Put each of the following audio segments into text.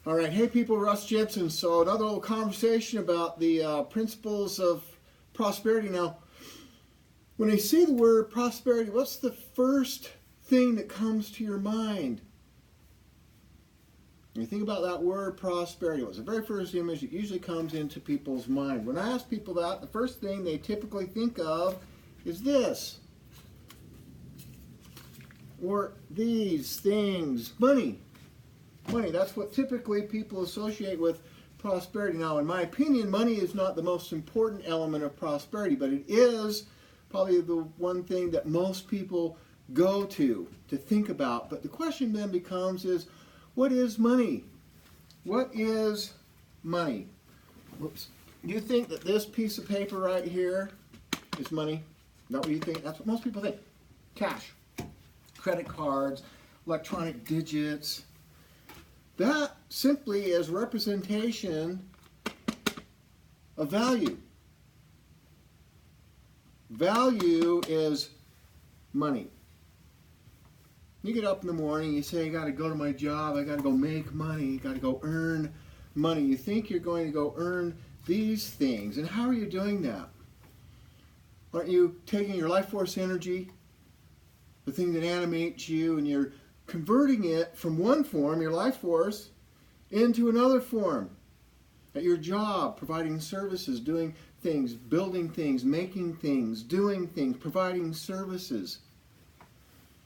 All right, hey people, Russ Jensen. So another little conversation about the principles of prosperity. Now, when I say the word prosperity, what's the first thing that comes to your mind? When you think about that word prosperity, what's the very first image that usually comes into people's mind? When I ask people that, the first thing they typically think of is this. Or these things. Money. Money, that's what typically people associate with prosperity. Now, in my opinion, money is not the most important element of prosperity, but it is probably the one thing that most people go to think about. But the question then becomes is, what is money? What is money? Whoops. You think that this piece of paper right here is money? Is that what you think? That's what most people think. Cash, credit cards, electronic digits. That simply is representation of value. Value is money. You get up in the morning, you say, I got to go to my job, I got to go make money, got to go earn money. You think you're going to go earn these things. And how are you doing that? Aren't you taking your life force energy, the thing that animates you, and you're converting it from one form, your life force, into another form? At your job, providing services, doing things, building things, making things, doing things, providing services.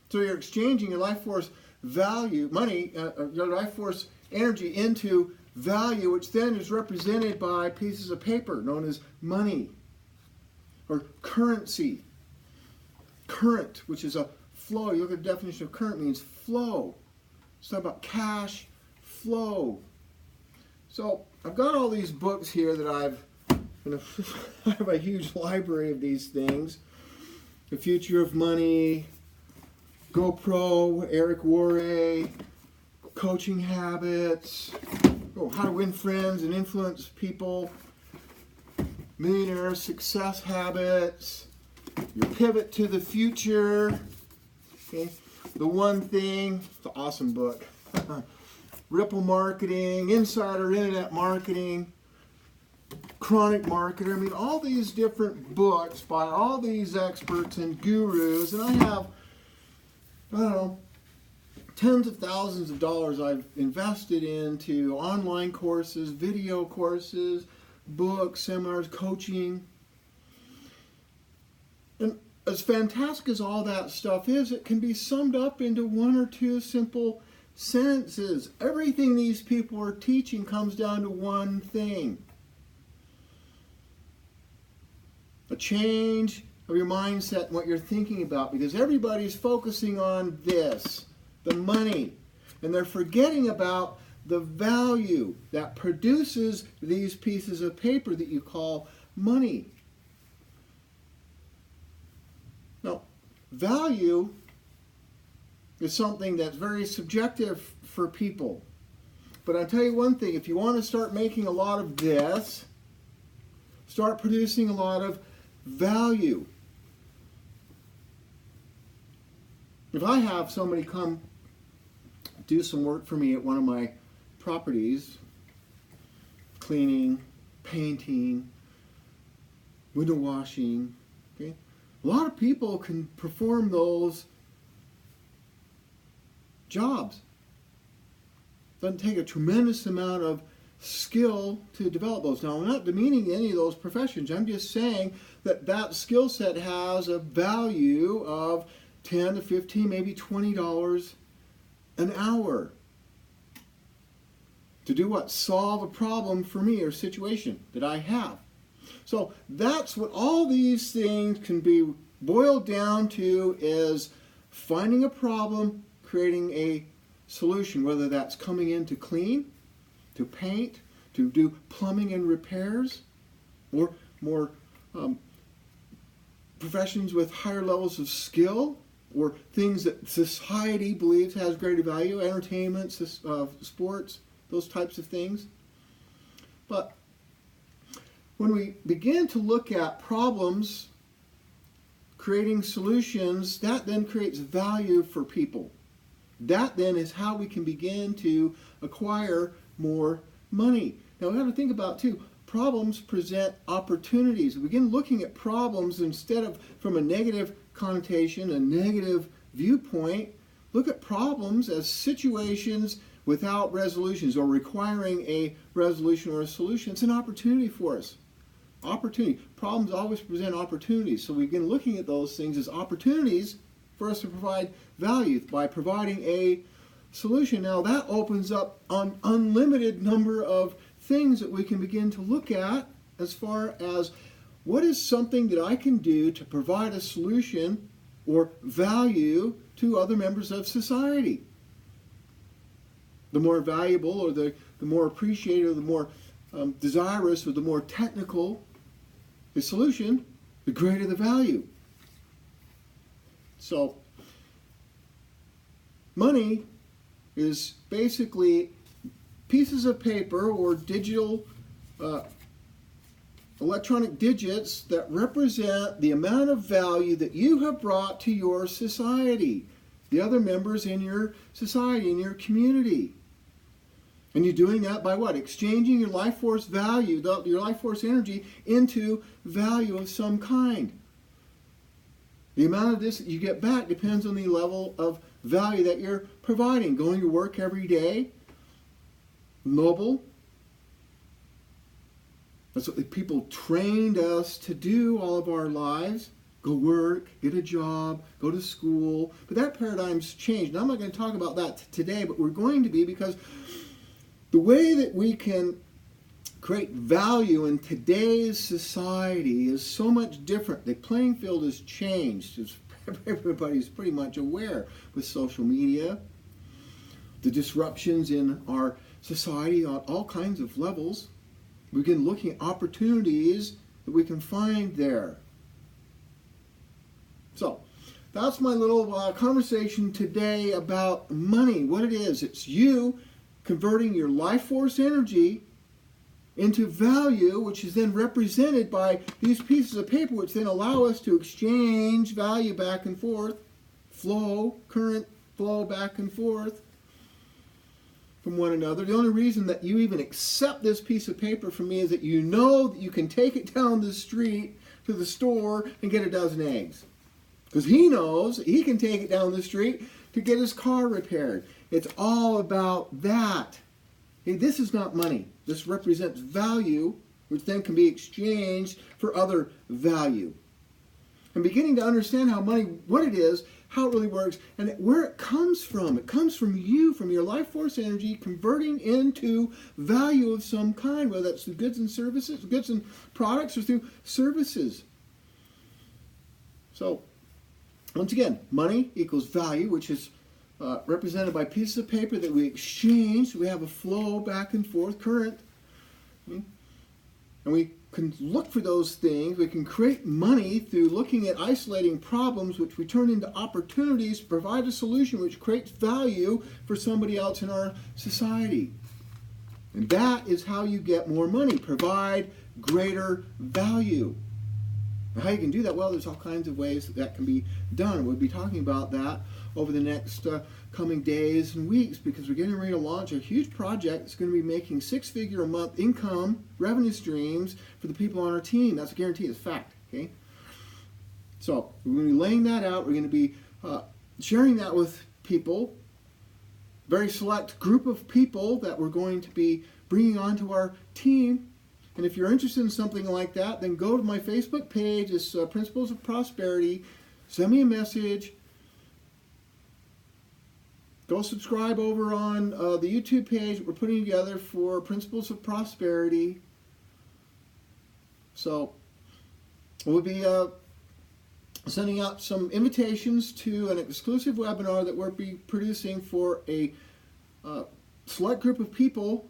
So you're exchanging your life force value, money, your life force energy into value, which then is represented by pieces of paper known as money or currency. Current, which is a flow. You look at the definition of current, means flow. It's talking about cash flow. So I've got all these books here that I have a huge library of these things. The Future of Money, GoPro, Eric Worre, Coaching Habits, How to Win Friends and Influence People, Millionaire Success Habits, Your Pivot to the Future, okay? The One Thing, it's an awesome book. Ripple Marketing, Insider Internet Marketing, Chronic Marketer. I mean, all these different books by all these experts and gurus, and I have, I don't know, tens of thousands of dollars I've invested into online courses, video courses, books, seminars, coaching. And as fantastic as all that stuff is, it can be summed up into one or two simple sentences. Everything these people are teaching comes down to one thing. A change of your mindset and what you're thinking about, because everybody's focusing on this, the money, and they're forgetting about the value that produces these pieces of paper that you call money. Now, value is something that's very subjective for people. But I'll tell you one thing, if you want to start making a lot of this, start producing a lot of value. If I have somebody come do some work for me at one of my properties, cleaning, painting, window washing, okay? A lot of people can perform those jobs. Doesn't take a tremendous amount of skill to develop those. Now, I'm not demeaning any of those professions. I'm just saying that that skill set has a value of $10 to $15, maybe $20 an hour. To do what? Solve a problem for me or situation that I have. So that's what all these things can be boiled down to, is finding a problem, creating a solution, whether that's coming in to clean, to paint, to do plumbing and repairs, or more professions with higher levels of skill, or things that society believes has greater value, entertainment, sports, those types of things. But when we begin to look at problems, creating solutions, that then creates value for people. That then is how we can begin to acquire more money. Now we have to think about too, problems present opportunities. We begin looking at problems instead of from a negative connotation, a negative viewpoint. Look at problems as situations without resolutions or requiring a resolution or a solution. It's an opportunity for us. Opportunity. Problems always present opportunities. So we begin looking at those things as opportunities for us to provide value by providing a solution. Now that opens up an unlimited number of things that we can begin to look at as far as what is something that I can do to provide a solution or value to other members of society. The more valuable or the more appreciated or the more desirous or the more technical the solution, the greater the value. So, money is basically pieces of paper or digital electronic digits that represent the amount of value that you have brought to your society, the other members in your society, in your community. And you're doing that by what? Exchanging your life force value, your life force energy, into value of some kind. The amount of this that you get back depends on the level of value that you're providing. Going to work every day, noble. That's what the people trained us to do all of our lives. Go work, get a job, go to school. But that paradigm's changed. Now I'm not going to talk about that today, but we're going to be, because the way that we can create value in today's society is so much different. The playing field has changed. Everybody's pretty much aware with social media, the disruptions in our society on all kinds of levels. We begin looking at opportunities that we can find there. So, that's my little conversation today about money, what it is. It's you converting your life force energy into value, which is then represented by these pieces of paper, which then allow us to exchange value back and forth, current flow back and forth from one another. The only reason that you even accept this piece of paper from me is that you know that you can take it down the street to the store and get a dozen eggs. Because he knows he can take it down the street to get his car repaired. It's all about that. Hey, this is not money. This represents value, which then can be exchanged for other value. And beginning to understand how money, what it is, how it really works, and where it comes from. It comes from you, from your life force energy, converting into value of some kind, whether that's through goods and services, goods and products, or through services. So, once again, money equals value, which is represented by pieces of paper that we exchange. We have a flow back and forth, current. And we can look for those things. We can create money through looking at isolating problems, which we turn into opportunities to provide a solution which creates value for somebody else in our society. And that is how you get more money. Provide greater value. Now, how you can do that? Well, there's all kinds of ways that can be done. We'll be talking about that over the next coming days and weeks, because we're getting ready to launch a huge project that's going to be making six-figure a month income, revenue streams for the people on our team. That's a guarantee. It's a fact. Okay. So we're going to be laying that out. We're going to be sharing that with people, very select group of people that we're going to be bringing onto our team. And if you're interested in something like that, then go to my Facebook page. It's Principles of Prosperity. Send me a message. Go subscribe over on the YouTube page that we're putting together for Principles of Prosperity. So we'll be sending out some invitations to an exclusive webinar that we'll be producing for a select group of people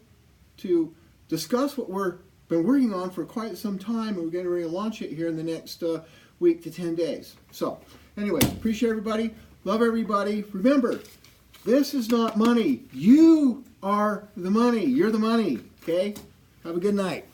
to discuss what we're been working on for quite some time, and we're getting ready to launch it here in the next week to 10 days. So, anyway, appreciate everybody. Love everybody. Remember, this is not money. You are the money. You're the money. Okay? Have a good night.